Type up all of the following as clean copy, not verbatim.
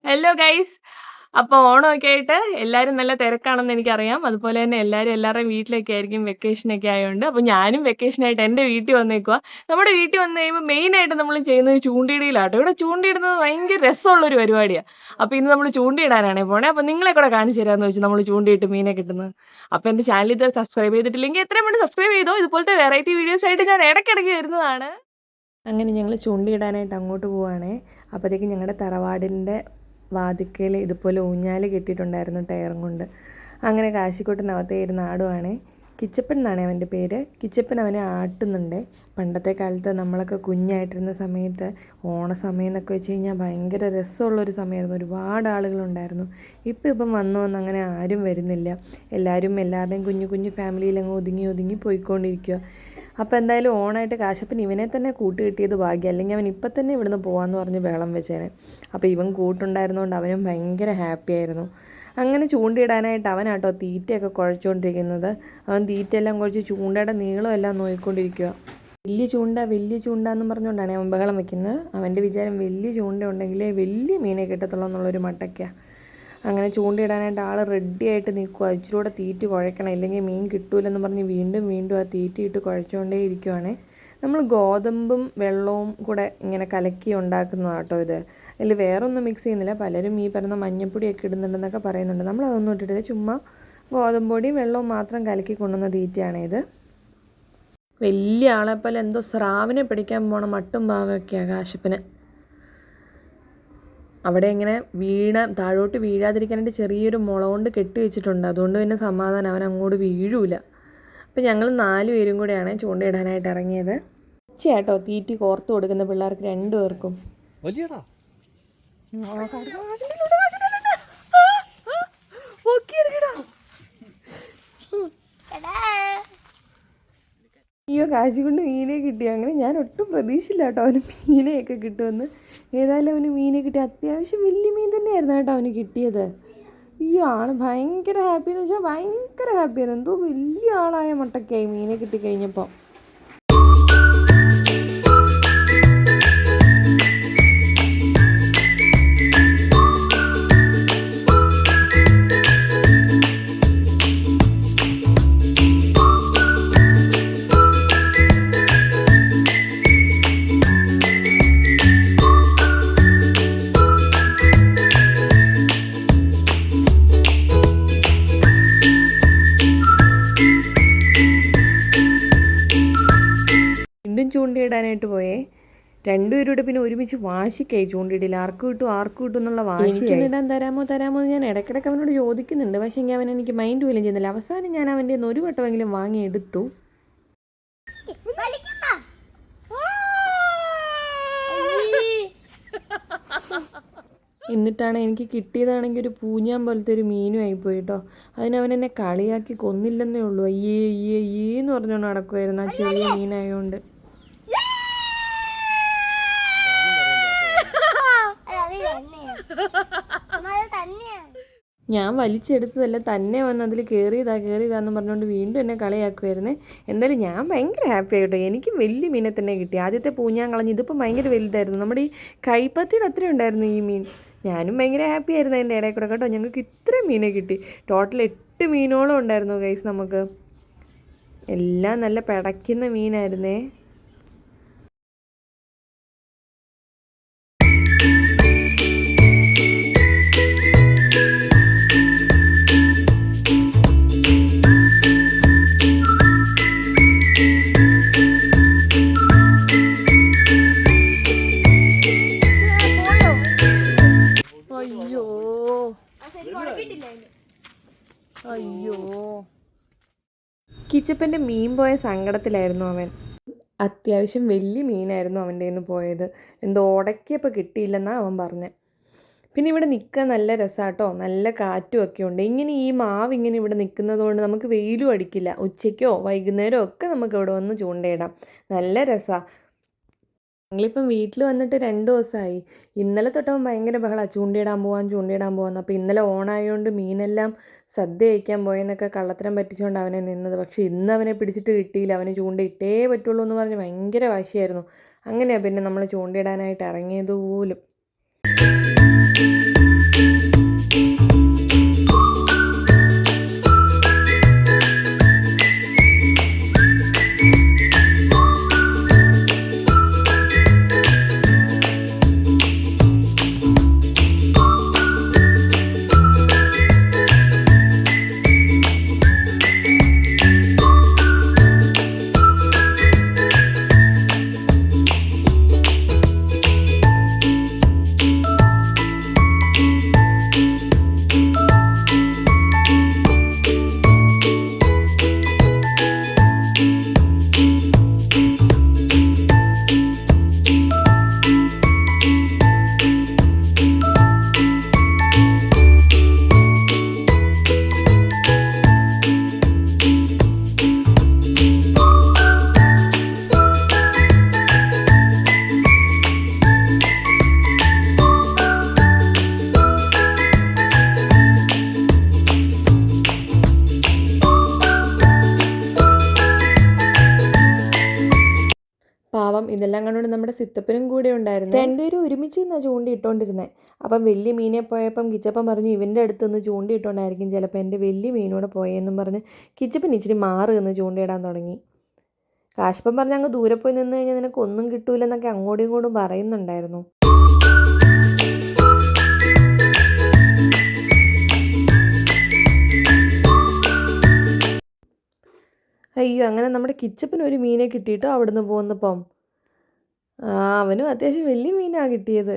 Hello guys. അപ്പോൾ ഓണമൊക്കെ ആയിട്ട് എല്ലാവരും നല്ല തിരക്കാണെന്ന് എനിക്കറിയാം. അതുപോലെ തന്നെ എല്ലാവരുടെയും വീട്ടിലൊക്കെ ആയിരിക്കും വെക്കേഷനൊക്കെ ആയതുകൊണ്ട്. അപ്പോൾ ഞാനും വെക്കേഷനായിട്ട് എൻ്റെ വീട്ടിൽ വന്നേക്കുവാ. നമ്മുടെ വീട്ടിൽ വന്ന് കഴിയുമ്പോൾ മെയിനായിട്ട് നമ്മൾ ചെയ്യുന്നത് ചൂണ്ടയിടലാട്ടോ. ഇവിടെ ചൂണ്ടയിടുന്നത് ഭയങ്കര രസമുള്ളൊരു പരിപാടിയാണ്. അപ്പോൾ ഇന്ന് നമ്മൾ ചൂണ്ടയിടാനാണ് പോണേ. അപ്പോൾ നിങ്ങളെ കൂടെ കാണിച്ചു തരാമെന്ന് വെച്ച് നമ്മൾ ചൂണ്ടയിട്ട് മീനെ കിട്ടുന്നത്. അപ്പോൾ എൻ്റെ ചാനൽ ഇത് സബ്സ്ക്രൈബ് ചെയ്തിട്ടില്ലെങ്കിൽ എത്രയും വേണ്ടി സബ്സ്ക്രൈബ് ചെയ്തോ. ഇതുപോലത്തെ വെറൈറ്റി വീഡിയോസായിട്ട് ഞാൻ ഇടയ്ക്കിടയ്ക്ക് വരുന്നതാണ്. അങ്ങനെ ഞങ്ങൾ ചൂണ്ടയിടാനായിട്ട് അങ്ങോട്ട് പോവുകയാണേ. അപ്പോഴത്തേക്കും ഞങ്ങളുടെ തറവാടിൻ്റെ വാതിക്കയിൽ ഇതുപോലെ ഊഞ്ഞാൽ കെട്ടിയിട്ടുണ്ടായിരുന്നു ടയറും കൊണ്ട്. അങ്ങനെ കാശിക്കുട്ടനകത്തേ ഇരുന്ന് ആടുവാണേ. കിച്ചപ്പൻ എന്നാണ് അവൻ്റെ പേര്. കിച്ചപ്പൻ അവനെ ആട്ടുന്നുണ്ട്. പണ്ടത്തെ കാലത്ത് നമ്മളൊക്കെ കുഞ്ഞായിട്ടിരുന്ന സമയത്ത് ഓണസമയം എന്നൊക്കെ വെച്ച് കഴിഞ്ഞാൽ ഭയങ്കര രസമുള്ളൊരു സമയമായിരുന്നു. ഒരുപാട് ആളുകളുണ്ടായിരുന്നു. ഇപ്പം വന്നു അങ്ങനെ ആരും വരുന്നില്ല. എല്ലാവരുടെയും കുഞ്ഞു കുഞ്ഞു ഫാമിലിയിൽ അങ്ങ് ഒതുങ്ങി പോയിക്കൊണ്ടിരിക്കുക. അപ്പോൾ എന്തായാലും ഓണായിട്ട് കാശപ്പൻ ഇവനെ തന്നെ കൂട്ട് കിട്ടിയത് ഭാഗ്യം. അല്ലെങ്കിൽ അവൻ ഇപ്പം തന്നെ ഇവിടുന്ന് പോകാമെന്ന് പറഞ്ഞ് ബഹളം വെച്ചേനെ. അപ്പോൾ ഇവൻ കൂട്ടുണ്ടായിരുന്നതുകൊണ്ട് അവനും ഭയങ്കര ഹാപ്പി ആയിരുന്നു. അങ്ങനെ ചൂണ്ടയിടാനായിട്ട് അവനാട്ടോ തീറ്റയൊക്കെ കുഴച്ചുകൊണ്ടിരിക്കുന്നത്. അവൻ തീറ്റയെല്ലാം കുഴച്ച് ചൂണ്ടയുടെ നീളമെല്ലാം നോക്കിക്കൊണ്ടിരിക്കുക. വലിയ ചൂണ്ട എന്ന് പറഞ്ഞുകൊണ്ടാണ് അവൻ ബഹളം വയ്ക്കുന്നത്. അവൻ്റെ വിചാരം വലിയ ചൂണ്ട ഉണ്ടെങ്കിലേ വലിയ മീനെ കിട്ടത്തുള്ളൂ എന്നുള്ളൊരു മട്ടയ്ക്കാണ്. അങ്ങനെ ചൂണ്ടയിടാനായിട്ട് ആൾ റെഡിയായിട്ട് നിൽക്കുക. ഇച്ചിരൂടെ തീറ്റ കുഴക്കണം, ഇല്ലെങ്കിൽ മീൻ കിട്ടൂലെന്ന് പറഞ്ഞ് വീണ്ടും ആ തീറ്റയിട്ട് കുഴച്ചുകൊണ്ടേ ഇരിക്കുവാണേ. നമ്മൾ ഗോതമ്പും വെള്ളവും കൂടെ ഇങ്ങനെ കലക്കി ഉണ്ടാക്കുന്നതാണ് കേട്ടോ ഇത്. അതിൽ വേറൊന്നും മിക്സ് ചെയ്യുന്നില്ല. പലരും ഈ പറയുന്ന മഞ്ഞപ്പൊടിയൊക്കെ ഇടുന്നുണ്ടെന്നൊക്കെ പറയുന്നുണ്ട്. നമ്മളതൊന്നും ഇട്ടിട്ടില്ല. ചുമ്മാ ഗോതമ്പ് പൊടിയും വെള്ളവും മാത്രം കലക്കി കൊണ്ടുവന്ന തീറ്റയാണ് ഇത്. വലിയ ആളെപ്പോലെ എന്തോ സ്രാവിനെ പിടിക്കാൻ പോണ മട്ടും ഭാവമൊക്കെയാണ് കാശപ്പന്. അവിടെ ഇങ്ങനെ താഴോട്ട് വീഴാതിരിക്കാനായിട്ട് ചെറിയൊരു മുള കൊണ്ട് കെട്ടി വെച്ചിട്ടുണ്ട്. അതുകൊണ്ട് പിന്നെ സമാധാനം, അവൻ അങ്ങോട്ട് വീഴൂല. അപ്പം ഞങ്ങൾ 4 പേരും കൂടെയാണ് ചൂണ്ടയിടാനായിട്ട് ഇറങ്ങിയത്. ഉച്ചയാട്ടോ തീറ്റി കോർത്ത് കൊടുക്കുന്ന പിള്ളേർക്ക് 2 പേർക്കും. അയ്യോ, കാശ് കൊണ്ട് മീനെ കിട്ടി. അങ്ങനെ ഞാൻ ഒട്ടും പ്രതീക്ഷയില്ല കേട്ടോ അവന് മീനെയൊക്കെ കിട്ടുമെന്ന്. ഏതായാലും അവന് മീനെ കിട്ടി. അത്യാവശ്യം വലിയ മീൻ തന്നെയായിരുന്നു കേട്ടോ അവന് കിട്ടിയത്. അയ്യോ, ആൾ ഭയങ്കര ഹാപ്പി എന്ന് വെച്ചാൽ ഭയങ്കര ഹാപ്പിയായിരുന്നു. എന്തോ വലിയ ആളായ മട്ടൊക്കെയായി മീനെ കിട്ടിക്കഴിഞ്ഞപ്പോൾ. ചൂണ്ടയിടാനായിട്ട് പോയേ. 2 പേരുടെ പിന്നെ ഒരുമിച്ച് വാശിക്കായി ചൂണ്ടയിടില്ല. ആർക്കും കിട്ടും എന്നുള്ള വാശി. ഇടാൻ തരാമോ എന്ന് ഞാൻ ഇടയ്ക്കിടയ്ക്ക് അവനോട് ചോദിക്കുന്നുണ്ട്. പക്ഷേ അവൻ എനിക്ക് മൈൻഡ് പോലും ചെയ്യുന്നില്ല. അവസാനം ഞാൻ അവൻ്റെ ഒരു വട്ടമെങ്കിലും വാങ്ങിയെടുത്തു. എന്നിട്ടാണ് എനിക്ക് കിട്ടിയതാണെങ്കിൽ ഒരു പൂഞ്ഞാൻ പോലത്തെ ഒരു മീനും ആയിപ്പോയി കേട്ടോ. അതിനവൻ എന്നെ കളിയാക്കി കൊന്നില്ലെന്നേ ഉള്ളൂ. അയ്യേ എന്ന് പറഞ്ഞുകൊണ്ട് നടക്കുമായിരുന്നു ആ ചെറിയ മീനായതുകൊണ്ട്. ഞാൻ വലിച്ചെടുത്തതല്ല, തന്നെ വന്ന് അതിൽ കയറിയതാന്ന് പറഞ്ഞുകൊണ്ട് വീണ്ടും എന്നെ കളിയാക്കുമായിരുന്നേ. എന്തായാലും ഞാൻ ഭയങ്കര ഹാപ്പി ആയിട്ടോ. എനിക്ക് വലിയ മീനെ തന്നെ കിട്ടി. ആദ്യത്തെ പൂഞ്ഞാൻ കളഞ്ഞ് ഇതിപ്പോൾ ഭയങ്കര വലുതായിരുന്നു. നമ്മുടെ ഈ കൈപ്പത്തിയുടെ അത്രയും ഉണ്ടായിരുന്നു ഈ മീൻ. ഞാനും ഭയങ്കര ഹാപ്പി ആയിരുന്നു എൻ്റെ ഇടയിൽ കൂടെ കേട്ടോ. ഞങ്ങൾക്ക് ഇത്രയും മീനെ കിട്ടി. ടോട്ടൽ 8 മീനോളം ഉണ്ടായിരുന്നു ഗൈസ് നമുക്ക്. എല്ലാം നല്ല പിടയ്ക്കുന്ന മീനായിരുന്നേ. അയ്യോ, കിച്ചപ്പൻ്റെ മീൻ പോയ സങ്കടത്തിലായിരുന്നു അവൻ. അത്യാവശ്യം വലിയ മീനായിരുന്നു അവൻ്റെ കയ്യിൽ നിന്ന് പോയത്. എന്തോ ഉടക്കിയപ്പോൾ കിട്ടിയില്ലെന്നാണ് അവൻ പറഞ്ഞത്. പിന്നെ ഇവിടെ നിൽക്കാൻ നല്ല രസമാട്ടോ. നല്ല കാറ്റും ഒക്കെ ഉണ്ട്. ഇങ്ങനെ ഈ മാവ് ഇങ്ങനെ ഇവിടെ നിൽക്കുന്നത് കൊണ്ട് നമുക്ക് വെയിലും അടിക്കില്ല. ഉച്ചയ്ക്കോ വൈകുന്നേരമോ ഒക്കെ നമുക്ക് ഇവിടെ വന്ന് ചൂണ്ടയിടാം. നല്ല രസമാണ്. ഞങ്ങളിപ്പം വീട്ടിൽ വന്നിട്ട് 2 ദിവസമായി. ഇന്നലെ തൊട്ടവൻ ഭയങ്കര ബഹളമാണ്, ചൂണ്ടയിടാൻ പോകാമെന്ന്. അപ്പോൾ ഇന്നലെ ഓണായതുകൊണ്ട് മീനെല്ലാം സദ്യ കഴിക്കാൻ പോയെന്നൊക്കെ കള്ളത്തരം പറ്റിച്ചുകൊണ്ട് അവനെ നിന്നത്. പക്ഷേ ഇന്ന് അവനെ പിടിച്ചിട്ട് കിട്ടിയില്ല. അവന് ചൂണ്ടയിട്ടേ പറ്റുള്ളൂ എന്ന് പറഞ്ഞ് ഭയങ്കര വാശിയായിരുന്നു. അങ്ങനെയാണ് പിന്നെ നമ്മൾ ചൂണ്ടയിടാനായിട്ട് ഇറങ്ങിയത് പോലും. ഇതെല്ലാം കണ്ടുകൊണ്ട് നമ്മുടെ സിത്തപ്പനും കൂടെ ഉണ്ടായിരുന്നു. രണ്ടുപേരും ഒരുമിച്ച് നിന്നാണ് ചൂണ്ടിയിട്ടുകൊണ്ടിരുന്നത്. അപ്പം വലിയ മീനെ പോയപ്പം കിച്ചപ്പൻ പറഞ്ഞു ഇവൻ്റെ അടുത്ത് നിന്ന് ചൂണ്ടിയിട്ടുണ്ടായിരിക്കും ചിലപ്പോൾ എൻ്റെ വലിയ മീനോടെ പോയെന്നും പറഞ്ഞ് കിച്ചപ്പൻ ഇച്ചിരി മാറി നിന്ന് ചൂണ്ടയിടാൻ തുടങ്ങി. കാശപ്പൻ പറഞ്ഞ് അങ്ങ് ദൂരെ പോയി നിന്ന് കഴിഞ്ഞാൽ നിനക്ക് ഒന്നും കിട്ടൂലെന്നൊക്കെ അങ്ങോട്ടും ഇങ്ങോട്ടും പറയുന്നുണ്ടായിരുന്നു. അയ്യോ, അങ്ങനെ നമ്മുടെ കിച്ചപ്പന് ഒരു മീനെ കിട്ടിയിട്ടോ അവിടുന്ന് പോന്നപ്പം. അവനും അത്യാവശ്യം വലിയ മീനാണ് കിട്ടിയത്.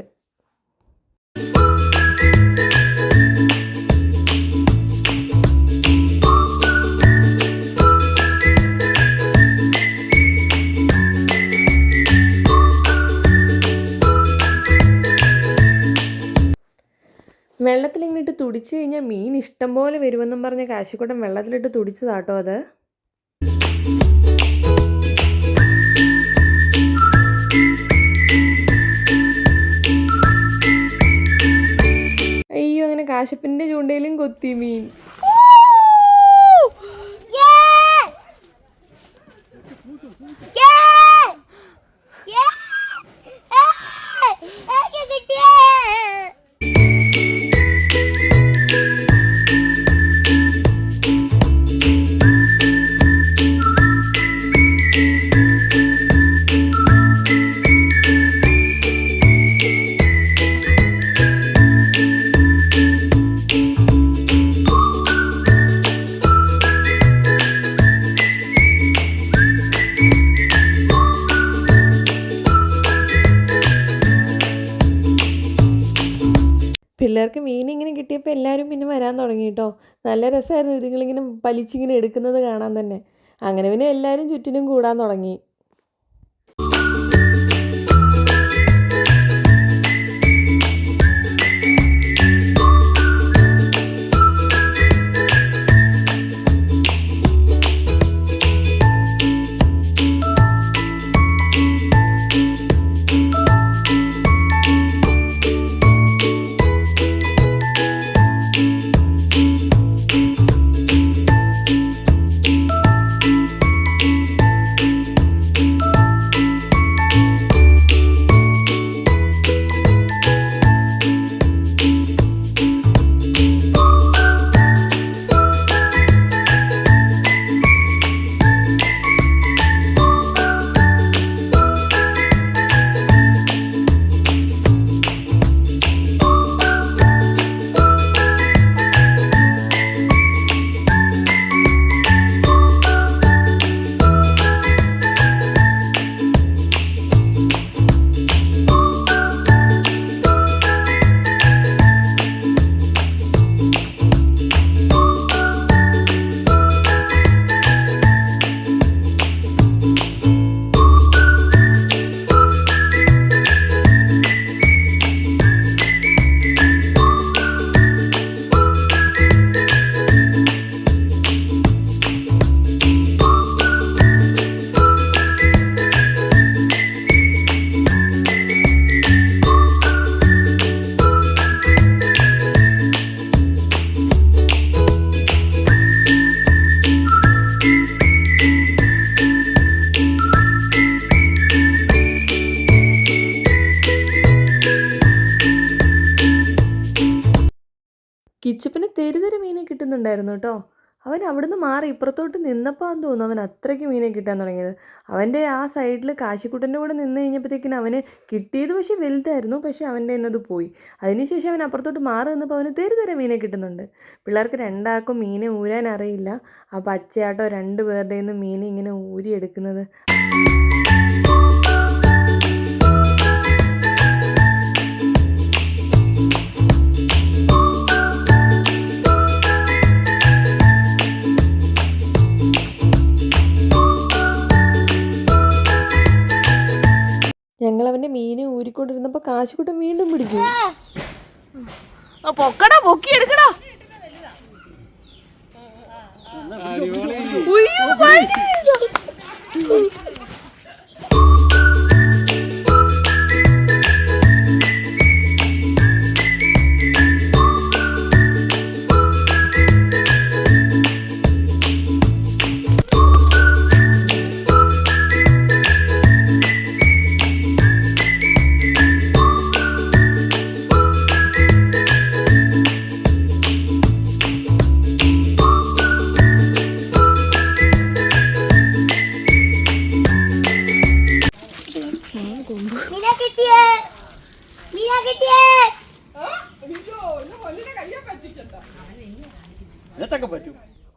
വെള്ളത്തിലിങ്ങിട്ട് തുടിച്ചു കഴിഞ്ഞാൽ മീൻ ഇഷ്ടം പോലെ വരുമെന്നും പറഞ്ഞ് കാശിക്കുട്ടൻ വെള്ളത്തിലിട്ട് തുടിച്ചതാട്ടോ അത്. അയ്യോ, അങ്ങനെ കാശപ്പൻ്റെ ചൂണ്ടയിലും കൊത്തി മീൻ. പിള്ളേർക്ക് മീനിങ്ങനെ കിട്ടിയപ്പോൾ എല്ലാവരും പിന്നെ വരാൻ തുടങ്ങി കേട്ടോ. നല്ല രസമായിരുന്നു ഇതിങ്ങളിങ്ങനെ വലിച്ചിങ്ങനെ എടുക്കുന്നത് കാണാൻ തന്നെ. അങ്ങനെ പിന്നെ എല്ലാവരും ചുറ്റിനും കൂടാൻ തുടങ്ങി. കിച്ചപ്പന് തെരുതെരെ മീനെ കിട്ടുന്നുണ്ടായിരുന്നു കേട്ടോ. അവൻ അവിടുന്ന് മാറി ഇപ്പുറത്തോട്ട് നിന്നപ്പോൾ എന്ന് തോന്നുന്നു അവൻ അത്രയ്ക്ക് മീനെ കിട്ടാൻ തുടങ്ങിയത്. അവൻ്റെ ആ സൈഡിൽ കാശിക്കുട്ടൻ്റെ കൂടെ നിന്ന് കഴിഞ്ഞപ്പോഴത്തേക്കിന് അവന് കിട്ടിയത് പക്ഷേ വലുതായിരുന്നു, പക്ഷേ അവൻ്റെ എന്നത് പോയി. അതിനുശേഷം അവൻ അപ്പുറത്തോട്ട് മാറി നിന്നപ്പോൾ അവന് തെരുതെരെ മീനെ കിട്ടുന്നുണ്ട്. പിള്ളേർക്ക് രണ്ടാൾക്കും മീനെ ഊരാൻ അറിയില്ല. ആ പച്ചയാട്ടോ 2 പേരുടെയിൽ നിന്ന് മീനെ ഇങ്ങനെ ഊരിയെടുക്കുന്നത്. ഞങ്ങളവൻ്റെ മീനെ ഊരിക്കൊണ്ടിരുന്നപ്പോൾ കാശിക്കുട്ടൻ വീണ്ടും പിടിച്ചു. പൊക്കടാ, പൊക്കിയെടുക്കടാ.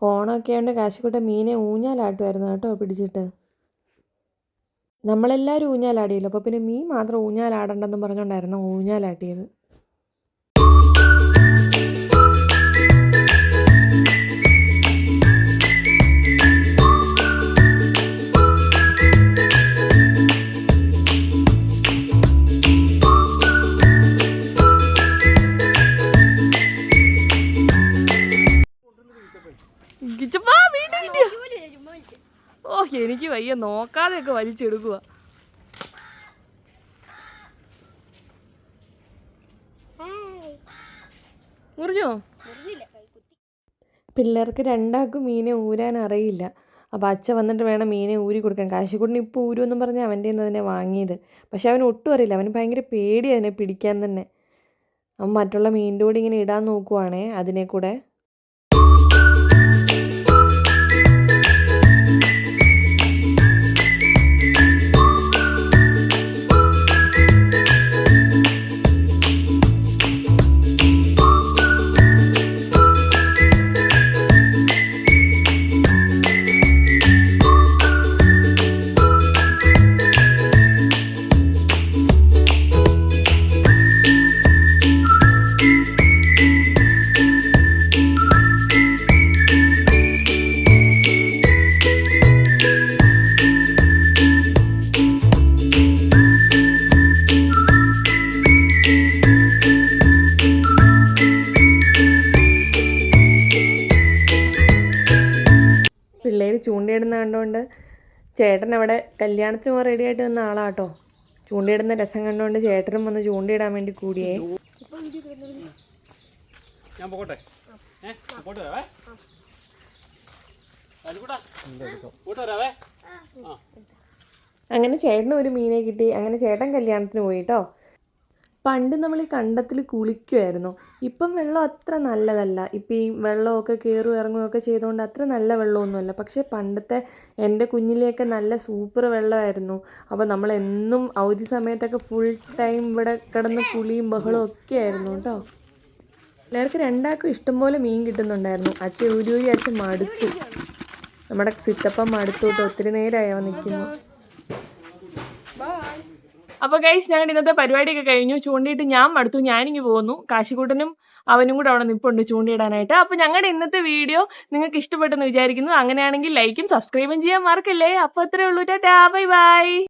ഓണമൊക്കെ ആയതുകൊണ്ട് കാശിക്കുട്ടൻ മീനെ ഊഞ്ഞാലാട്ടുമായിരുന്നു കേട്ടോ പിടിച്ചിട്ട്. നമ്മളെല്ലാവരും ഊഞ്ഞാലാടിയല്ലോ, അപ്പോൾ പിന്നെ മീൻ മാത്രം ഊഞ്ഞാലാടണ്ടെന്ന് പറഞ്ഞുകൊണ്ടായിരുന്നു ഊഞ്ഞാലാട്ടിയത്. ഓ എനിക്ക് വയ്യ, നോക്കാതെയൊക്കെ വലിച്ചെടുക്കുക. മുറിഞ്ഞോ? പിള്ളേർക്ക് രണ്ടാൾക്കും മീനെ ഊരാൻ അറിയില്ല. അപ്പോൾ അച്ഛ വന്നിട്ട് വേണം മീനെ ഊരി കൊടുക്കാൻ. കാശിക്കുട്ടിന് ഇപ്പോൾ ഊരുമെന്നും പറഞ്ഞ് അവൻ്റെ നിന്ന് അതിനെ വാങ്ങിയത്. പക്ഷെ അവന് ഒട്ടും അറിയില്ല, അവന് ഭയങ്കര പേടി അതിനെ പിടിക്കാൻ തന്നെ. അവൻ മറ്റുള്ള മീനിൻ്റെ കൂടെ ഇങ്ങനെ ഇടാൻ നോക്കുവാണേ അതിനെ കൂടെ. പിള്ളേർ ചൂണ്ടയിടുന്ന കണ്ടുകൊണ്ട് ചേട്ടൻ അവിടെ കല്യാണത്തിന് പോകാൻ റെഡി ആയിട്ട് വന്ന ആളാട്ടോ. ചൂണ്ടയിടുന്ന രസം കണ്ടുകൊണ്ട് ചേട്ടനും വന്ന് ചൂണ്ടയിടാൻ വേണ്ടി കൂടിയേ. അങ്ങനെ ചേട്ടനും ഒരു മീനെ കിട്ടി. അങ്ങനെ ചേട്ടൻ കല്യാണത്തിന് പോയി കേട്ടോ. പണ്ട് നമ്മൾ ഈ കണ്ടത്തിൽ കുളിക്കുമായിരുന്നു. ഇപ്പം വെള്ളം അത്ര നല്ലതല്ല. ഇപ്പം ഈ വെള്ളമൊക്കെ കയറും ഇറങ്ങുകയൊക്കെ ചെയ്തുകൊണ്ട് അത്ര നല്ല വെള്ളമൊന്നുമല്ല. പക്ഷേ പണ്ടത്തെ എൻ്റെ കുഞ്ഞിലെയൊക്കെ നല്ല സൂപ്പർ വെള്ളമായിരുന്നു. അപ്പോൾ നമ്മളെന്നും അവധി സമയത്തൊക്കെ ഫുൾ ടൈം ഇവിടെ കിടന്ന് കുളിയും ബഹളവും ഒക്കെ ആയിരുന്നു കേട്ടോ. എല്ലാവർക്കും രണ്ടാൾക്കും ഇഷ്ടംപോലെ മീൻ കിട്ടുന്നുണ്ടായിരുന്നു. അച്ഛൻ ഊരി അച്ഛൻ മടുത്തു. നമ്മുടെ സിത്തപ്പം മടുത്തു കേട്ടോ. ഒത്തിരി നേരമായി അവൻ നിൽക്കുന്നു. അപ്പോൾ ഗൈസ് ഞങ്ങളുടെ ഇന്നത്തെ പരിപാടിയൊക്കെ കഴിഞ്ഞു. ചൂണ്ടിയിട്ട് ഞാൻ മടുത്തു, ഞാനിങ്ങ് പോകുന്നു. കാശിക്കൂട്ടനും അവനും കൂടെ അവിടെ നിൽപ്പുണ്ട് ചൂണ്ടിയിടാനായിട്ട്. അപ്പോൾ ഞങ്ങളുടെ ഇന്നത്തെ വീഡിയോ നിങ്ങൾക്ക് ഇഷ്ടപ്പെട്ടെന്ന് വിചാരിക്കുന്നു. അങ്ങനെയാണെങ്കിൽ ലൈക്കും സബ്സ്ക്രൈബും ചെയ്യാൻ മറക്കല്ലേ. അപ്പോൾ അത്രേ ഉള്ളൂ. Tata, bye bye.